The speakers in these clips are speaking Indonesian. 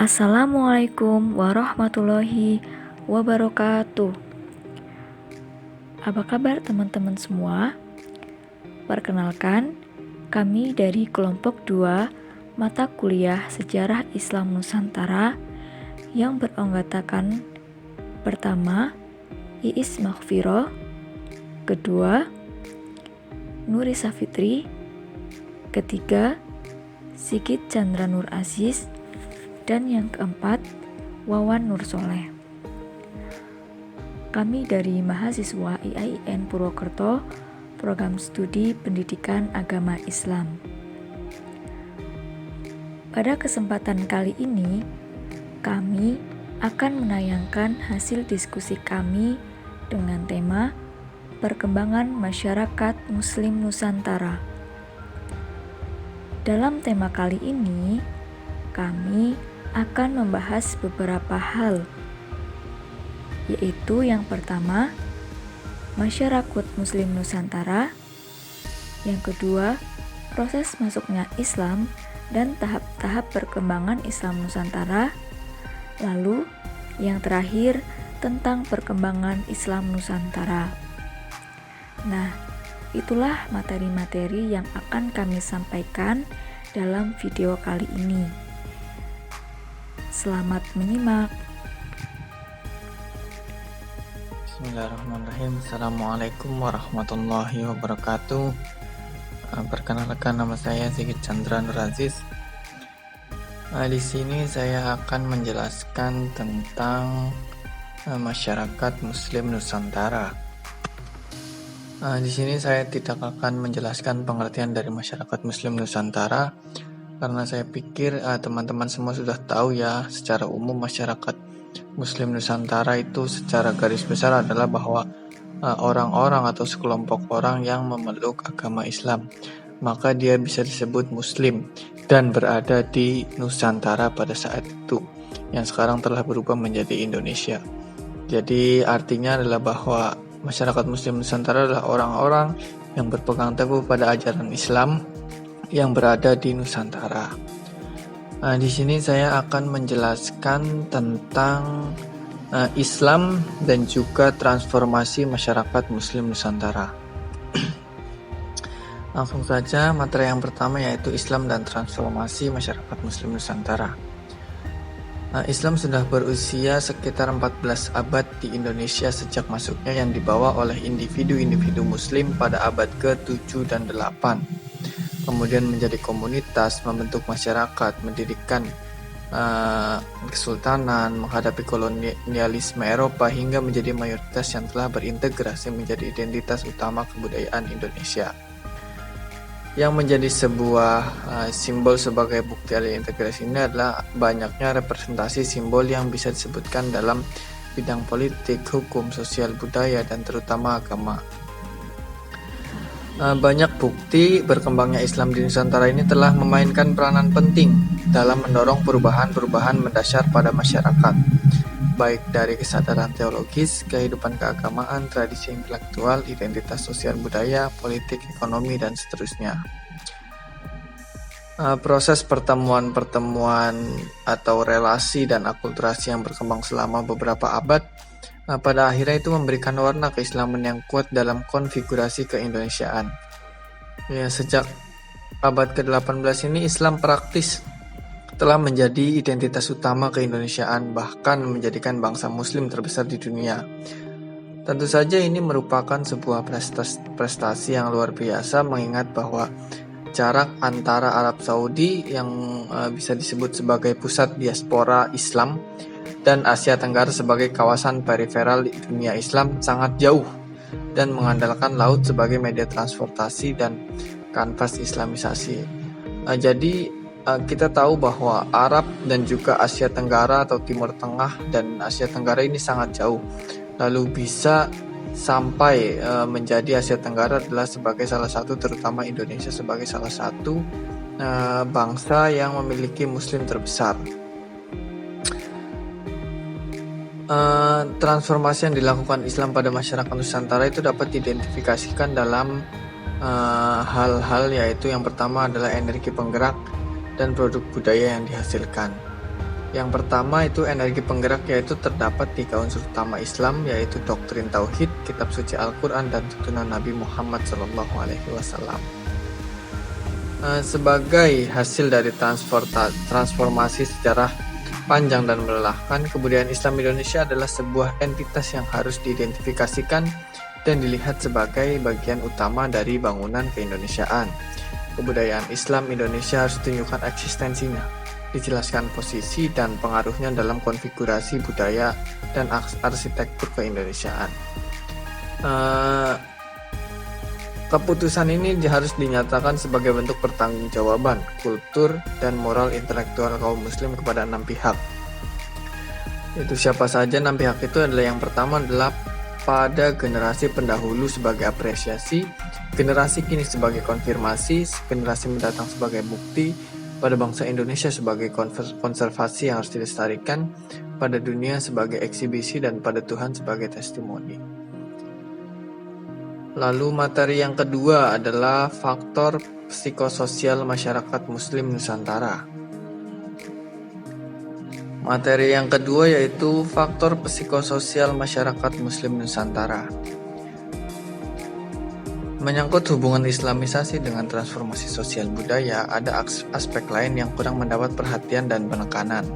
Assalamualaikum warahmatullahi wabarakatuh. Apa kabar teman-teman semua? Perkenalkan, kami dari kelompok 2 mata kuliah Sejarah Islam Nusantara yang beranggotakan pertama, Iis Maghfirah, kedua, Nuri Safitri, ketiga, Sigit Chandra Nur Aziz, dan yang keempat, Wawan Nur Soleh. Kami dari mahasiswa IAIN Purwokerto, Program Studi Pendidikan Agama Islam. Pada kesempatan kali ini, kami akan menayangkan hasil diskusi kami dengan tema Perkembangan Masyarakat Muslim Nusantara. Dalam tema kali ini, kami akan membahas beberapa hal, yaitu yang pertama, masyarakat Muslim Nusantara, yang kedua, proses masuknya Islam dan tahap-tahap perkembangan Islam Nusantara, lalu yang terakhir tentang perkembangan Islam Nusantara. Nah, itulah materi-materi yang akan kami sampaikan dalam video kali ini. Selamat menyimak. Bismillahirrahmanirrahim. Assalamualaikum warahmatullahi wabarakatuh. Perkenalkan, nama saya Sigit Chandra Nur Aziz. Di sini saya akan menjelaskan tentang masyarakat Muslim Nusantara. Di sini saya tidak akan menjelaskan pengertian dari masyarakat Muslim Nusantara, karena saya pikir teman-teman semua sudah tahu ya, secara umum masyarakat Muslim Nusantara itu secara garis besar adalah bahwa orang-orang atau sekelompok orang yang memeluk agama Islam, maka dia bisa disebut Muslim dan berada di Nusantara pada saat itu, yang sekarang telah berubah menjadi Indonesia. Jadi artinya adalah bahwa masyarakat Muslim Nusantara adalah orang-orang yang berpegang teguh pada ajaran Islam yang berada di Nusantara. Di sini saya akan menjelaskan tentang Islam dan juga transformasi masyarakat Muslim Nusantara. Langsung saja, materi yang pertama yaitu Islam dan transformasi masyarakat Muslim Nusantara. Islam sudah berusia sekitar 14 abad di Indonesia sejak masuknya yang dibawa oleh individu-individu Muslim pada abad ke-7 dan 8. Kemudian menjadi komunitas, membentuk masyarakat, mendirikan kesultanan, menghadapi kolonialisme Eropa, hingga menjadi mayoritas yang telah berintegrasi menjadi identitas utama kebudayaan Indonesia. Yang menjadi sebuah simbol sebagai bukti dari integrasi ini adalah banyaknya representasi simbol yang bisa disebutkan dalam bidang politik, hukum, sosial, budaya, dan terutama agama. Banyak bukti berkembangnya Islam di Nusantara ini telah memainkan peranan penting dalam mendorong perubahan-perubahan mendasar pada masyarakat, baik dari kesadaran teologis, kehidupan keagamaan, tradisi intelektual, identitas sosial budaya, politik, ekonomi, dan seterusnya. Proses pertemuan-pertemuan atau relasi dan akulturasi yang berkembang selama beberapa abad pada akhirnya itu memberikan warna keislaman yang kuat dalam konfigurasi keindonesiaan. Ya, sejak abad ke-18 ini Islam praktis telah menjadi identitas utama keindonesiaan, bahkan menjadikan bangsa Muslim terbesar di dunia. Tentu saja ini merupakan sebuah prestasi yang luar biasa, mengingat bahwa jarak antara Arab Saudi yang bisa disebut sebagai pusat diaspora Islam dan Asia Tenggara sebagai kawasan periferal di dunia Islam sangat jauh dan mengandalkan laut sebagai media transportasi dan kanvas Islamisasi. Jadi kita tahu bahwa Arab dan juga Asia Tenggara atau Timur Tengah dan Asia Tenggara ini sangat jauh. Lalu bisa sampai menjadi Asia Tenggara adalah sebagai salah satu, terutama Indonesia sebagai salah satu bangsa yang memiliki Muslim terbesar. Transformasi yang dilakukan Islam pada masyarakat Nusantara itu dapat diidentifikasikan dalam hal-hal, yaitu yang pertama adalah energi penggerak dan produk budaya yang dihasilkan. Yang pertama itu energi penggerak, yaitu terdapat 3 unsur utama Islam, yaitu doktrin tauhid, kitab suci Al-Quran, dan tuntunan Nabi Muhammad SAW. Sebagai hasil dari transformasi sejarah panjang dan melelahkan, kebudayaan Islam Indonesia adalah sebuah entitas yang harus diidentifikasikan dan dilihat sebagai bagian utama dari bangunan keindonesiaan. Kebudayaan Islam Indonesia harus ditunjukkan eksistensinya, dijelaskan posisi dan pengaruhnya dalam konfigurasi budaya dan arsitektur keindonesiaan. Keputusan ini harus dinyatakan sebagai bentuk pertanggungjawaban kultur dan moral intelektual kaum muslim kepada 6 pihak. Itu siapa saja 6 pihak itu adalah: yang pertama adalah pada generasi pendahulu sebagai apresiasi, generasi kini sebagai konfirmasi, generasi mendatang sebagai bukti, pada bangsa Indonesia sebagai konservasi yang harus dilestarikan, pada dunia sebagai eksibisi, dan pada Tuhan sebagai testimoni. Lalu materi yang kedua adalah faktor psikososial masyarakat Muslim Nusantara. Materi yang kedua yaitu faktor psikososial masyarakat Muslim Nusantara. Menyangkut hubungan Islamisasi dengan transformasi sosial budaya, ada aspek lain yang kurang mendapat perhatian dan penekanan,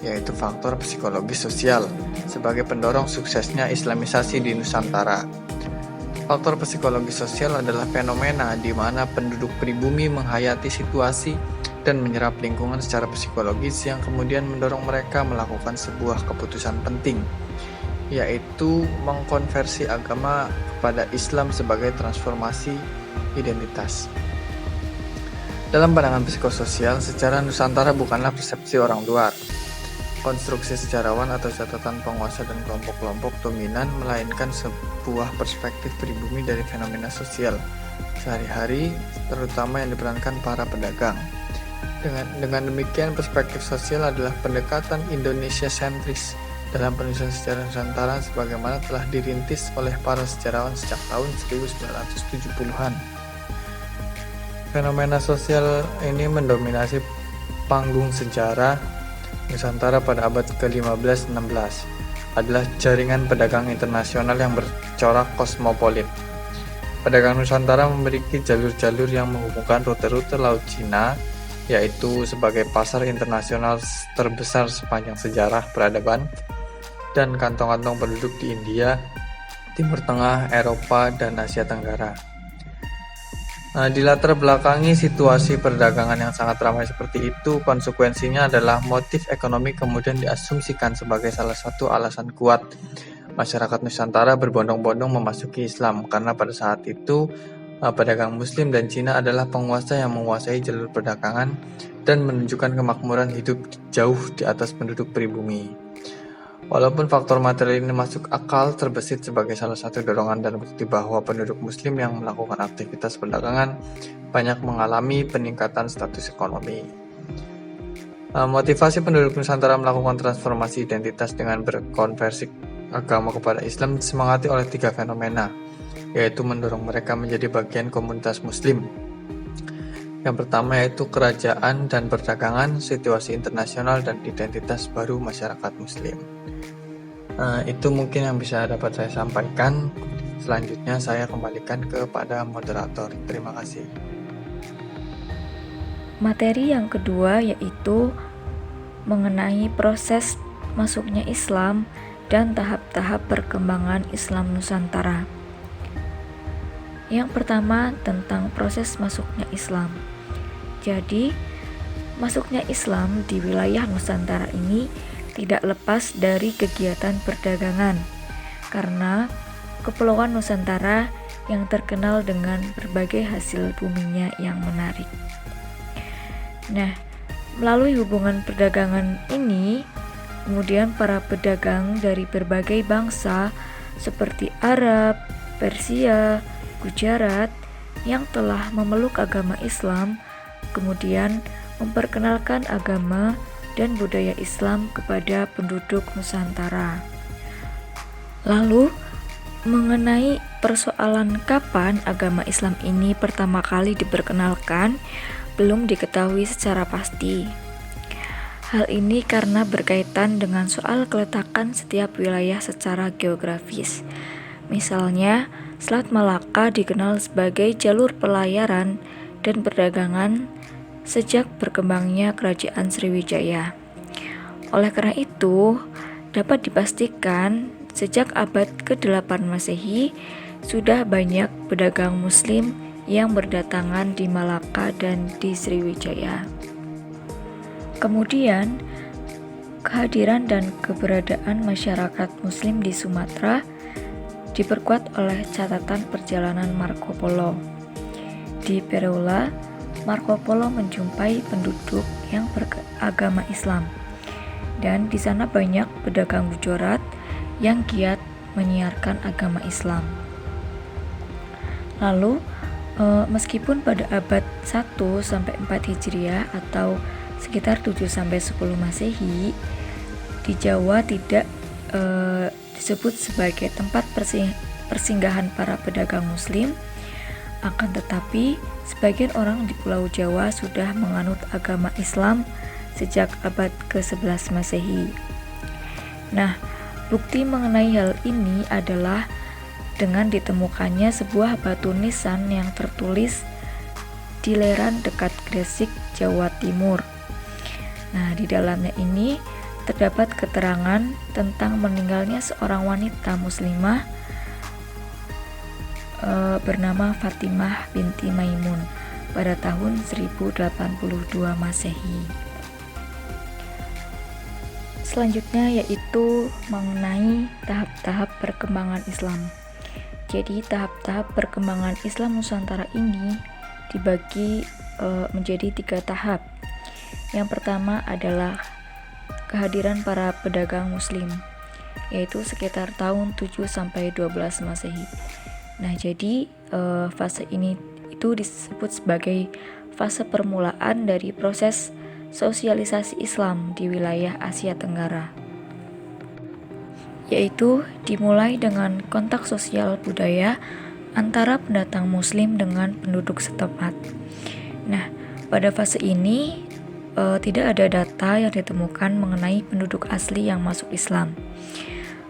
yaitu faktor psikologis sosial sebagai pendorong suksesnya Islamisasi di Nusantara. Faktor psikologi sosial adalah fenomena di mana penduduk pribumi menghayati situasi dan menyerap lingkungan secara psikologis yang kemudian mendorong mereka melakukan sebuah keputusan penting, yaitu mengkonversi agama kepada Islam sebagai transformasi identitas. Dalam pandangan psikososial, sejarah Nusantara bukanlah persepsi orang luar, konstruksi sejarawan atau catatan penguasa dan kelompok-kelompok dominan, melainkan sebuah perspektif pribumi dari fenomena sosial sehari-hari, terutama yang diperankan para pedagang. Dengan demikian, perspektif sosial adalah pendekatan Indonesia sentris dalam penulisan sejarah Nusantara sebagaimana telah dirintis oleh para sejarawan sejak tahun 1970-an. Fenomena sosial ini mendominasi panggung sejarah Nusantara pada abad ke-15-16, adalah jaringan pedagang internasional yang bercorak kosmopolit. Pedagang Nusantara memiliki jalur-jalur yang menghubungkan rute-rute Laut Cina, yaitu sebagai pasar internasional terbesar sepanjang sejarah peradaban, dan kantong-kantong penduduk di India, Timur Tengah, Eropa, dan Asia Tenggara. Dilatar belakangi situasi perdagangan yang sangat ramai seperti itu, konsekuensinya adalah motif ekonomi kemudian diasumsikan sebagai salah satu alasan kuat masyarakat Nusantara berbondong-bondong memasuki Islam, karena pada saat itu pedagang Muslim dan Cina adalah penguasa yang menguasai jalur perdagangan dan menunjukkan kemakmuran hidup jauh di atas penduduk pribumi. Walaupun faktor material ini masuk akal, terbesit sebagai salah satu dorongan dan bukti bahwa penduduk Muslim yang melakukan aktivitas perdagangan banyak mengalami peningkatan status ekonomi. Motivasi penduduk Nusantara melakukan transformasi identitas dengan berkonversi agama kepada Islam disemangati oleh 3 fenomena, yaitu mendorong mereka menjadi bagian komunitas Muslim. Yang pertama yaitu kerajaan dan perdagangan, situasi internasional, dan identitas baru masyarakat Muslim. Itu mungkin yang bisa dapat saya sampaikan. Selanjutnya saya kembalikan kepada moderator. Terima kasih. Materi yang kedua yaitu mengenai proses masuknya Islam dan tahap-tahap perkembangan Islam Nusantara. Yang pertama tentang proses masuknya Islam. Jadi, masuknya Islam di wilayah Nusantara ini tidak lepas dari kegiatan perdagangan, karena Kepulauan Nusantara yang terkenal dengan berbagai hasil buminya yang menarik. Nah, melalui hubungan perdagangan ini, kemudian para pedagang dari berbagai bangsa seperti Arab, Persia, Gujarat yang telah memeluk agama Islam, kemudian memperkenalkan agama dan budaya Islam kepada penduduk Nusantara. Lalu, mengenai persoalan kapan agama Islam ini pertama kali diperkenalkan, belum diketahui secara pasti. Hal ini karena berkaitan dengan soal keletakan setiap wilayah secara geografis. Misalnya, Selat Malaka dikenal sebagai jalur pelayaran dan perdagangan sejak berkembangnya Kerajaan Sriwijaya. Oleh karena itu, dapat dipastikan sejak abad ke-8 Masehi sudah banyak pedagang Muslim yang berdatangan di Malaka dan di Sriwijaya. Kemudian, kehadiran dan keberadaan masyarakat Muslim di Sumatera diperkuat oleh catatan perjalanan Marco Polo. Di Pereula, Marco Polo menjumpai penduduk yang beragama Islam, dan di sana banyak pedagang Gujarat yang giat menyiarkan agama Islam. Lalu, meskipun pada abad 1-4 Hijriah atau sekitar 7-10 Masehi, di Jawa tidak disebut sebagai tempat persinggahan para pedagang Muslim, akan tetapi sebagian orang di Pulau Jawa sudah menganut agama Islam sejak abad ke-11 Masehi. Nah, bukti mengenai hal ini adalah dengan ditemukannya sebuah batu nisan yang tertulis di Leran dekat Gresik, Jawa Timur. Nah, di dalamnya ini terdapat keterangan tentang meninggalnya seorang wanita muslimah bernama Fatimah binti Maimun pada tahun 1082 Masehi. Selanjutnya yaitu mengenai tahap-tahap perkembangan Islam. Jadi tahap-tahap perkembangan Islam Nusantara ini dibagi menjadi 3 tahap. Yang pertama adalah kehadiran para pedagang Muslim, yaitu sekitar tahun 7-12 Masehi. Nah, jadi fase ini itu disebut sebagai fase permulaan dari proses sosialisasi Islam di wilayah Asia Tenggara, yaitu dimulai dengan kontak sosial budaya antara pendatang Muslim dengan penduduk setempat. Nah, pada fase ini tidak ada data yang ditemukan mengenai penduduk asli yang masuk Islam.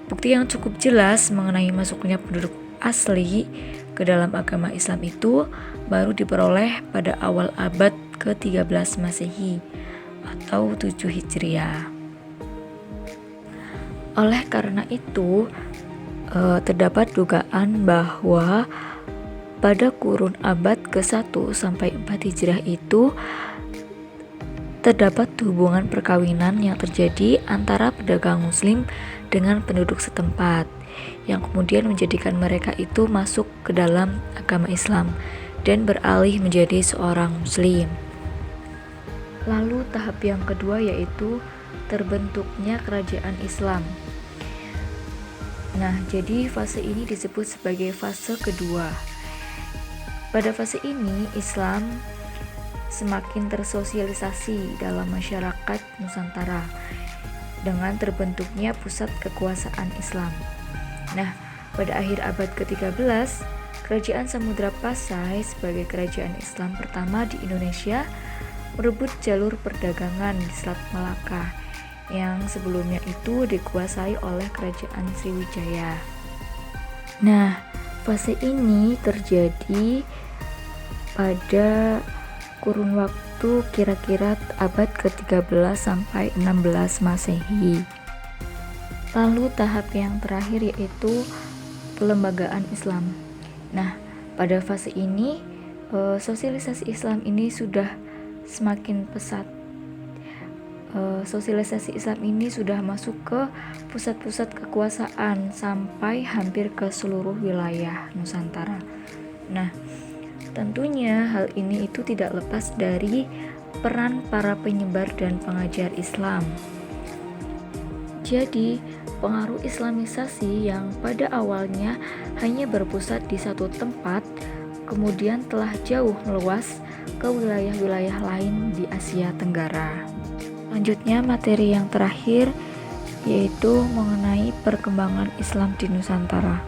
Bukti yang cukup jelas mengenai masuknya penduduk asli ke dalam agama Islam itu baru diperoleh pada awal abad ke-13 Masehi atau 7 Hijriah. Oleh karena itu, terdapat dugaan bahwa pada kurun abad ke-1 sampai 4 Hijriah itu terdapat hubungan perkawinan yang terjadi antara pedagang Muslim dengan penduduk setempat, yang kemudian menjadikan mereka itu masuk ke dalam agama Islam dan beralih menjadi seorang Muslim. Lalu tahap yang kedua yaitu terbentuknya kerajaan Islam. Nah, jadi fase ini disebut sebagai fase kedua. Pada fase ini, Islam semakin tersosialisasi dalam masyarakat Nusantara dengan terbentuknya pusat kekuasaan Islam. Nah, pada akhir abad ke-13, Kerajaan Samudra Pasai sebagai kerajaan Islam pertama di Indonesia merebut jalur perdagangan di Selat Malaka yang sebelumnya itu dikuasai oleh Kerajaan Sriwijaya. Nah, fase ini terjadi pada kurun waktu kira-kira abad ke-13 sampai 16 Masehi. Lalu tahap yang terakhir yaitu pelembagaan Islam. Nah, pada fase ini sosialisasi Islam ini sudah semakin pesat. Sosialisasi Islam ini sudah masuk ke pusat-pusat kekuasaan sampai hampir ke seluruh wilayah Nusantara. Nah, tentunya hal ini itu tidak lepas dari peran para penyebar dan pengajar Islam. Jadi, pengaruh Islamisasi yang pada awalnya hanya berpusat di satu tempat, kemudian telah jauh meluas ke wilayah-wilayah lain di Asia Tenggara. Selanjutnya, materi yang terakhir yaitu mengenai perkembangan Islam di Nusantara.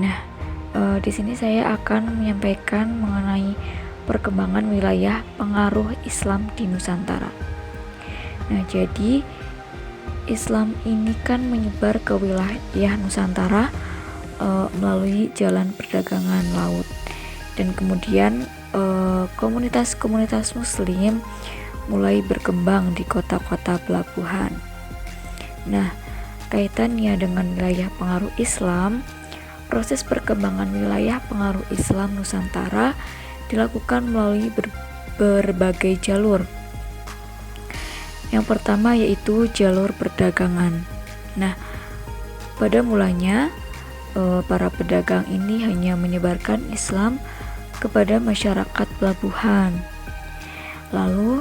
Nah, di sini saya akan menyampaikan mengenai perkembangan wilayah pengaruh Islam di Nusantara. Nah, jadi Islam ini kan menyebar ke wilayah Nusantara melalui jalan perdagangan laut, dan kemudian komunitas-komunitas Muslim mulai berkembang di kota-kota pelabuhan. Nah, kaitannya dengan wilayah pengaruh Islam, proses perkembangan wilayah pengaruh Islam Nusantara dilakukan melalui berbagai jalur. Yang pertama yaitu jalur perdagangan. Nah, pada mulanya para pedagang ini hanya menyebarkan Islam kepada masyarakat pelabuhan. Lalu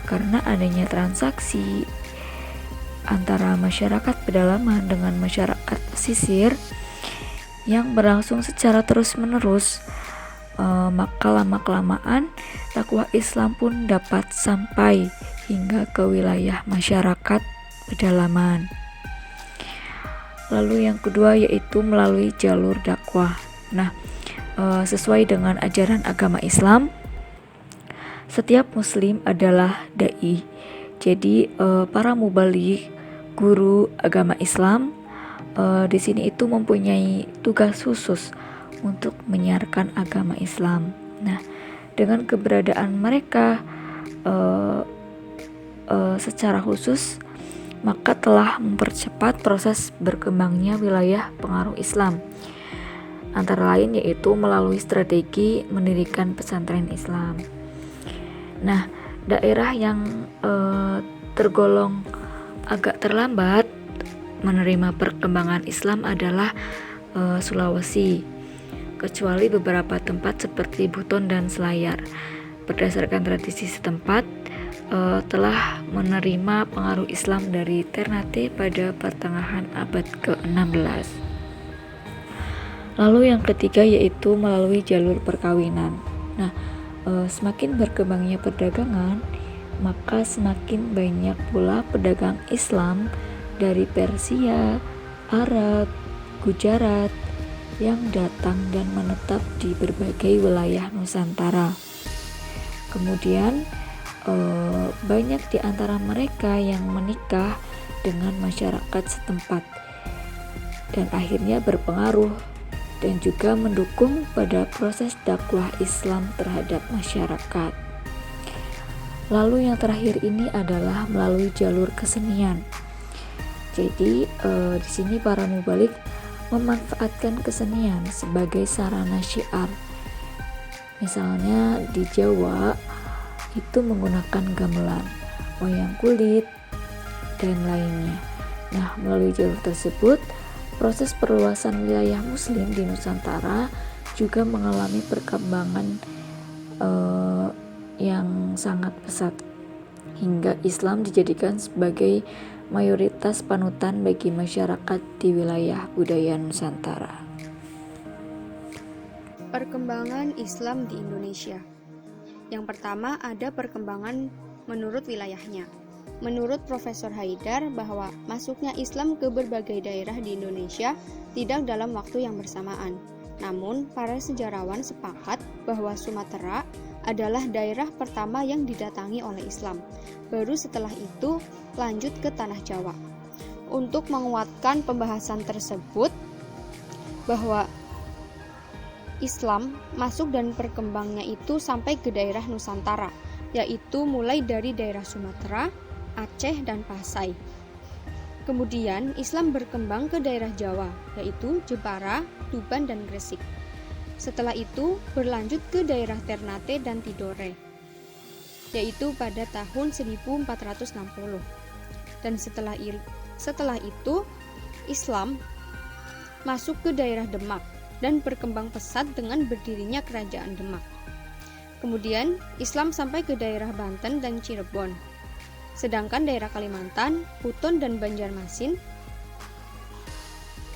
karena adanya transaksi antara masyarakat pedalaman dengan masyarakat pesisir yang berlangsung secara terus-menerus, maka lama-kelamaan dakwah Islam pun dapat sampai hingga ke wilayah masyarakat pedalaman. Lalu yang kedua yaitu melalui jalur dakwah. Nah, sesuai dengan ajaran agama Islam, setiap muslim adalah dai. Jadi para mubaligh, guru agama Islam di sini itu mempunyai tugas khusus untuk menyiarkan agama Islam. Nah, dengan keberadaan mereka secara khusus, maka telah mempercepat proses berkembangnya wilayah pengaruh Islam. Antara lain yaitu melalui strategi mendirikan pesantren Islam. Nah, daerah yang tergolong agak terlambat menerima perkembangan Islam adalah Sulawesi, kecuali beberapa tempat seperti Buton dan Selayar. Berdasarkan tradisi setempat, telah menerima pengaruh Islam dari Ternate pada pertengahan abad ke-16. Lalu yang ketiga yaitu melalui jalur perkawinan. Nah, semakin berkembangnya perdagangan, maka semakin banyak pula pedagang Islam dari Persia, Arab, Gujarat yang datang dan menetap di berbagai wilayah Nusantara. Kemudian banyak di antara mereka yang menikah dengan masyarakat setempat dan akhirnya berpengaruh dan juga mendukung pada proses dakwah Islam terhadap masyarakat. Lalu yang terakhir ini adalah melalui jalur kesenian. Jadi di sini para mubaligh memanfaatkan kesenian sebagai sarana syiar. Misalnya di Jawa itu menggunakan gamelan, wayang kulit, dan lainnya. Nah, melalui jalur tersebut, proses perluasan wilayah Muslim di Nusantara juga mengalami perkembangan yang sangat pesat, hingga Islam dijadikan sebagai mayoritas panutan bagi masyarakat di wilayah budaya Nusantara. Perkembangan Islam di Indonesia. Yang pertama ada perkembangan menurut wilayahnya. Menurut Profesor Haidar bahwa masuknya Islam ke berbagai daerah di Indonesia tidak dalam waktu yang bersamaan. Namun, para sejarawan sepakat bahwa Sumatera adalah daerah pertama yang didatangi oleh Islam. Baru setelah itu lanjut ke Tanah Jawa. Untuk menguatkan pembahasan tersebut bahwa Islam masuk dan berkembangnya itu sampai ke daerah Nusantara, yaitu mulai dari daerah Sumatera, Aceh, dan Pasai. Kemudian Islam berkembang ke daerah Jawa, yaitu Jepara, Tuban, dan Gresik. Setelah itu berlanjut ke daerah Ternate dan Tidore, yaitu pada tahun 1460. Dan setelah itu Islam masuk ke daerah Demak dan berkembang pesat dengan berdirinya kerajaan Demak. Kemudian Islam sampai ke daerah Banten dan Cirebon. Sedangkan daerah Kalimantan, Buton, dan Banjarmasin,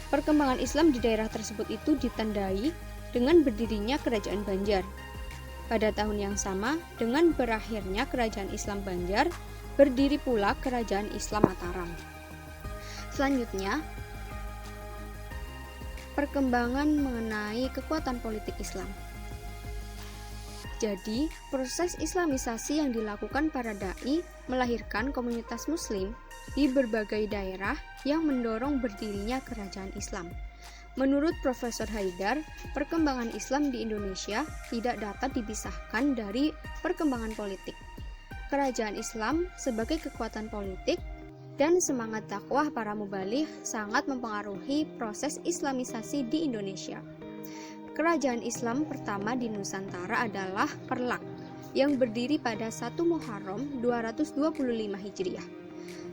perkembangan Islam di daerah tersebut itu ditandai dengan berdirinya kerajaan Banjar. Pada tahun yang sama, dengan berakhirnya kerajaan Islam Banjar, berdiri pula kerajaan Islam Mataram. Selanjutnya, perkembangan mengenai kekuatan politik Islam. Jadi, proses Islamisasi yang dilakukan para dai melahirkan komunitas Muslim di berbagai daerah yang mendorong berdirinya kerajaan Islam. Menurut Profesor Haidar, perkembangan Islam di Indonesia tidak dapat dipisahkan dari perkembangan politik. Kerajaan Islam sebagai kekuatan politik dan semangat dakwah para mubaligh sangat mempengaruhi proses Islamisasi di Indonesia. Kerajaan Islam pertama di Nusantara adalah Perlak yang berdiri pada 1 Muharram 225 Hijriah.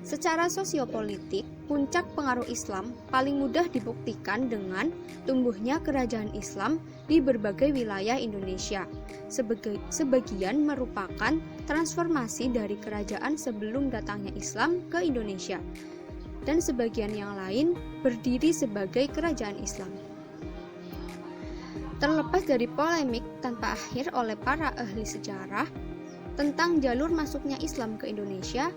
Secara sosiopolitik, puncak pengaruh Islam paling mudah dibuktikan dengan tumbuhnya kerajaan Islam di berbagai wilayah Indonesia. Sebagian merupakan transformasi dari kerajaan sebelum datangnya Islam ke Indonesia, dan sebagian yang lain berdiri sebagai kerajaan Islam. Terlepas dari polemik tanpa akhir oleh para ahli sejarah tentang jalur masuknya Islam ke Indonesia,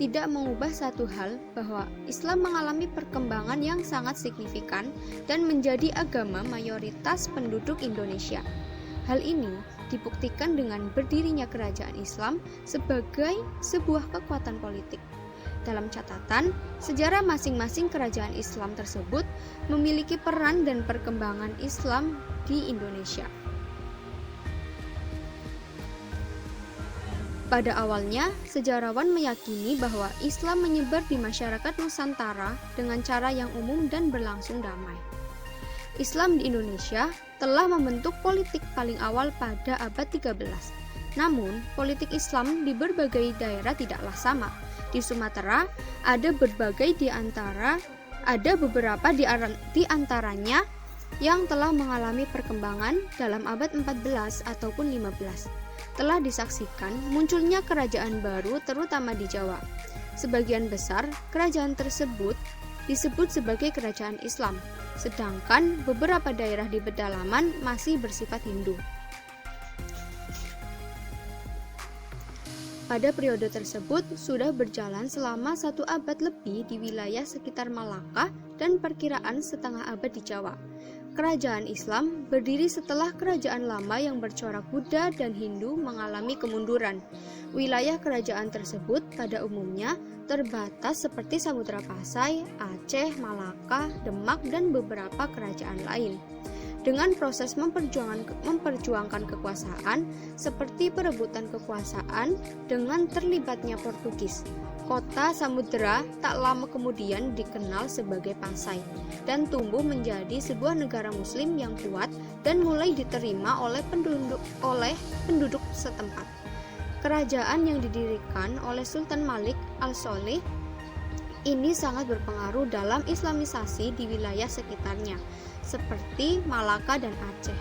tidak mengubah satu hal bahwa Islam mengalami perkembangan yang sangat signifikan dan menjadi agama mayoritas penduduk Indonesia. Hal ini dibuktikan dengan berdirinya kerajaan Islam sebagai sebuah kekuatan politik. Dalam catatan, sejarah masing-masing kerajaan Islam tersebut memiliki peran dan perkembangan Islam di Indonesia. Pada awalnya, sejarawan meyakini bahwa Islam menyebar di masyarakat Nusantara dengan cara yang umum dan berlangsung damai. Islam di Indonesia telah membentuk politik paling awal pada abad 13. Namun, politik Islam di berbagai daerah tidaklah sama. Di Sumatera ada beberapa di antaranya yang telah mengalami perkembangan dalam abad 14 ataupun 15. Telah disaksikan munculnya kerajaan baru terutama di Jawa. Sebagian besar kerajaan tersebut disebut sebagai kerajaan Islam, sedangkan beberapa daerah di pedalaman masih bersifat Hindu. Pada periode tersebut sudah berjalan selama 1 abad lebih di wilayah sekitar Malaka dan perkiraan setengah abad di Jawa. Kerajaan Islam berdiri setelah kerajaan lama yang bercorak Buddha dan Hindu mengalami kemunduran. Wilayah kerajaan tersebut pada umumnya terbatas seperti Samudra Pasai, Aceh, Malaka, Demak, dan beberapa kerajaan lain. Dengan proses memperjuangkan kekuasaan seperti perebutan kekuasaan dengan terlibatnya Portugis. Kota Samudra tak lama kemudian dikenal sebagai Pasai dan tumbuh menjadi sebuah negara muslim yang kuat dan mulai diterima oleh penduduk setempat. Kerajaan yang didirikan oleh Sultan Malik Al-Sholeh ini sangat berpengaruh dalam islamisasi di wilayah sekitarnya, seperti Malaka dan Aceh.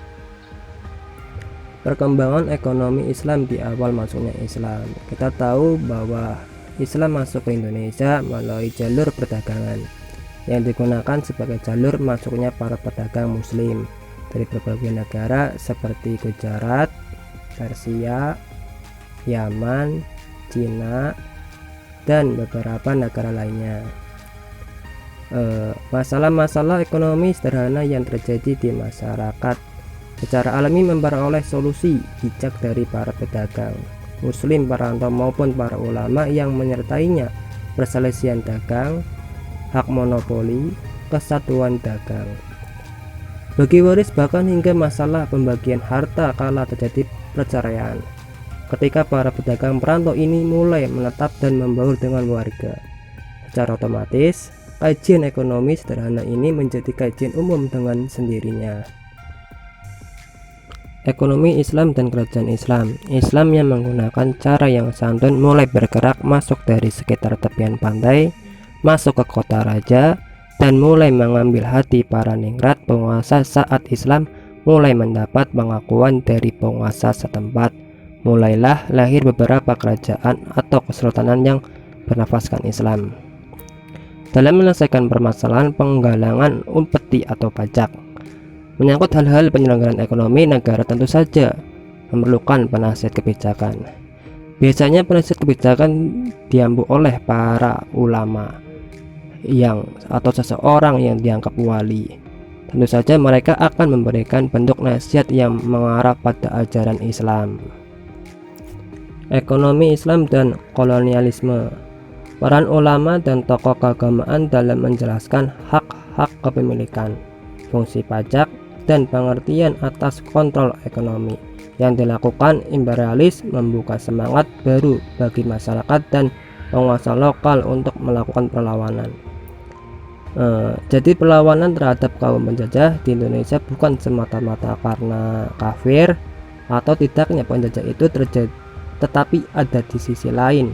Perkembangan ekonomi Islam di awal masuknya Islam. Kita tahu bahwa Islam masuk ke Indonesia melalui jalur perdagangan yang digunakan sebagai jalur masuknya para pedagang muslim dari berbagai negara seperti Gujarat, Persia, Yaman, Cina, dan beberapa negara lainnya. Masalah-masalah ekonomi sederhana yang terjadi di masyarakat secara alami memperoleh solusi bijak dari para pedagang muslim, perantau maupun para ulama yang menyertainya. Perselisihan dagang, hak monopoli, kesatuan dagang, bagi waris, bahkan hingga masalah pembagian harta kala terjadi perceraian. Ketika para pedagang perantau ini mulai menetap dan membaur dengan warga, secara otomatis kajian ekonomi sederhana ini menjadi kajian umum dengan sendirinya. Ekonomi Islam dan kerajaan Islam. Islam yang menggunakan cara yang santun mulai bergerak masuk dari sekitar tepian pantai, masuk ke kota raja, dan mulai mengambil hati para ningrat penguasa saat Islam mulai mendapat pengakuan dari penguasa setempat. Mulailah lahir beberapa kerajaan atau kesultanan yang bernafaskan Islam. Dalam menyelesaikan permasalahan penggalangan upeti atau pajak, menyangkut hal-hal penyelenggaraan ekonomi negara, tentu saja memerlukan penasihat kebijakan. Biasanya penasihat kebijakan diambil oleh para ulama atau seseorang yang dianggap wali. Tentu saja mereka akan memberikan bentuk nasihat yang mengarah pada ajaran Islam. Ekonomi Islam dan kolonialisme. Peran ulama dan tokoh keagamaan dalam menjelaskan hak-hak kepemilikan, fungsi pajak, dan pengertian atas kontrol ekonomi yang dilakukan imperialis membuka semangat baru bagi masyarakat dan penguasa lokal untuk melakukan perlawanan. Jadi perlawanan terhadap kaum penjajah di Indonesia bukan semata-mata karena kafir atau tidaknya penjajah itu terjadi, tetapi ada di sisi lain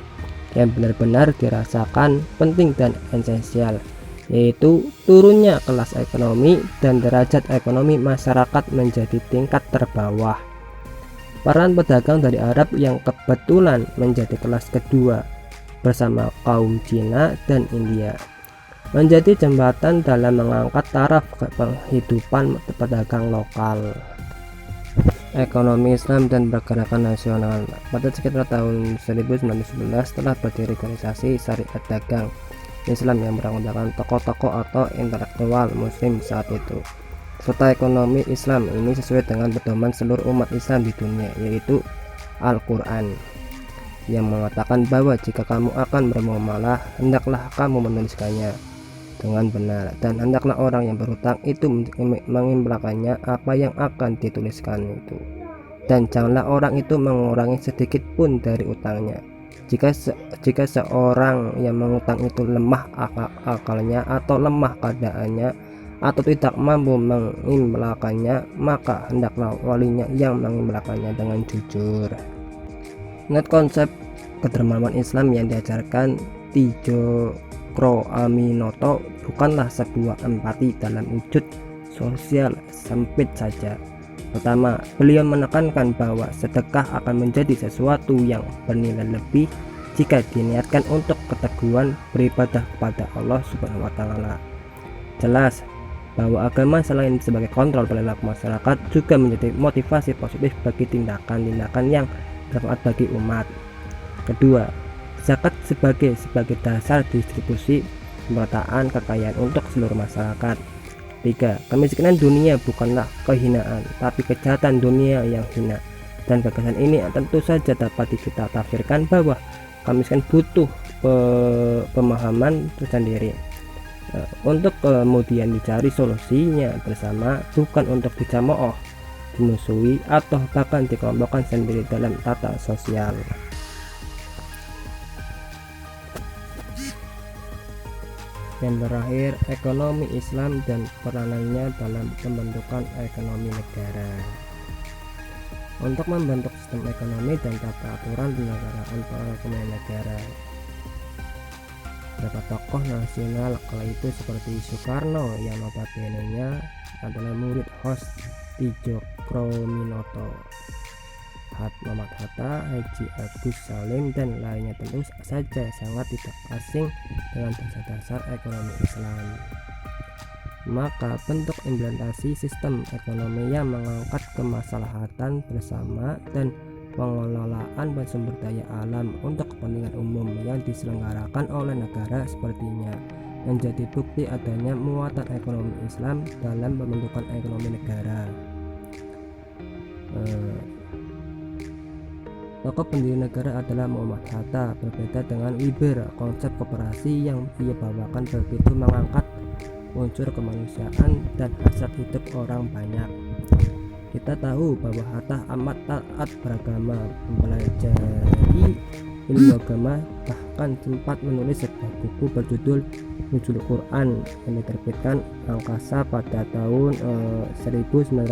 yang benar-benar dirasakan penting dan esensial, yaitu turunnya kelas ekonomi dan derajat ekonomi masyarakat menjadi tingkat terbawah. Peran pedagang dari Arab yang kebetulan menjadi kelas kedua bersama kaum Cina dan India menjadi jembatan dalam mengangkat taraf penghidupan pedagang lokal. Ekonomi Islam dan pergerakan nasional. Pada sekitar tahun 1911 telah berdiri organisasi Syariat Dagang Islam yang beranggotakan tokoh-tokoh atau intelektual muslim saat itu. Serta ekonomi Islam ini sesuai dengan pedoman seluruh umat Islam di dunia, yaitu Al-Quran, yang mengatakan bahwa jika kamu akan bermuamalah, hendaklah kamu menuliskannya dengan benar, dan hendaklah orang yang berhutang itu mengimplakannya apa yang akan dituliskan itu, dan janganlah orang itu mengurangi sedikit pun dari utangnya. Jika seorang yang mengutang itu lemah akalnya atau lemah keadaannya atau tidak mampu mengimplakannya, maka hendaklah walinya yang mengimplakannya dengan jujur. Ingat konsep kedermawanan Islam yang diajarkan Tijo Aminoto bukanlah sebuah empati dalam wujud sosial sempit saja. Pertama, beliau menekankan bahwa sedekah akan menjadi sesuatu yang bernilai lebih jika diniatkan untuk keteguhan beribadah kepada Allah Subhanahu wa Ta'ala. Jelas bahwa agama selain sebagai kontrol perilaku masyarakat juga menjadi motivasi positif bagi tindakan-tindakan yang bermanfaat bagi umat. Kedua, zakat sebagai dasar distribusi pemerataan kekayaan untuk seluruh masyarakat. 3. Kemiskinan dunia bukanlah kehinaan, tapi kejahatan dunia yang hina. Dan gagasan ini tentu saja dapat kita tafsirkan bahwa kemiskinan butuh pemahaman tersendiri untuk kemudian dicari solusinya bersama, bukan untuk dicemooh, dimusuhi, atau bahkan dikelompokkan sendiri dalam tata sosial. Yang terakhir, ekonomi Islam dan peranannya dalam pembentukan ekonomi negara. Untuk membentuk sistem ekonomi dan tata aturan penyelenggaraan perekonomian negara, beberapa tokoh nasional kala itu seperti Soekarno yang notabene-nya adalah murid host Tijokroaminoto, Muhammad Hatta, Haji Agus Salim, dan lainnya tentu saja sangat tidak asing dengan dasar-dasar ekonomi Islam. Maka bentuk implementasi sistem ekonomi yang mengangkat kemaslahatan bersama dan pengelolaan sumber daya alam untuk kepentingan umum yang diselenggarakan oleh negara sepertinya menjadi bukti adanya muatan ekonomi Islam dalam pembentukan ekonomi negara. Tokoh pendiri negara adalah Muhammad Hatta. Berbeda dengan Wiber, konsep koperasi yang ia bawakan begitu mengangkat unsur kemanusiaan dan hasrat hidup orang banyak. Kita tahu bahwa Hatta amat taat beragama, mempelajari ilmu agama, bahkan sempat menulis sebuah buku berjudul Nuzul Quran yang diterbitkan Angkasa pada tahun 1966.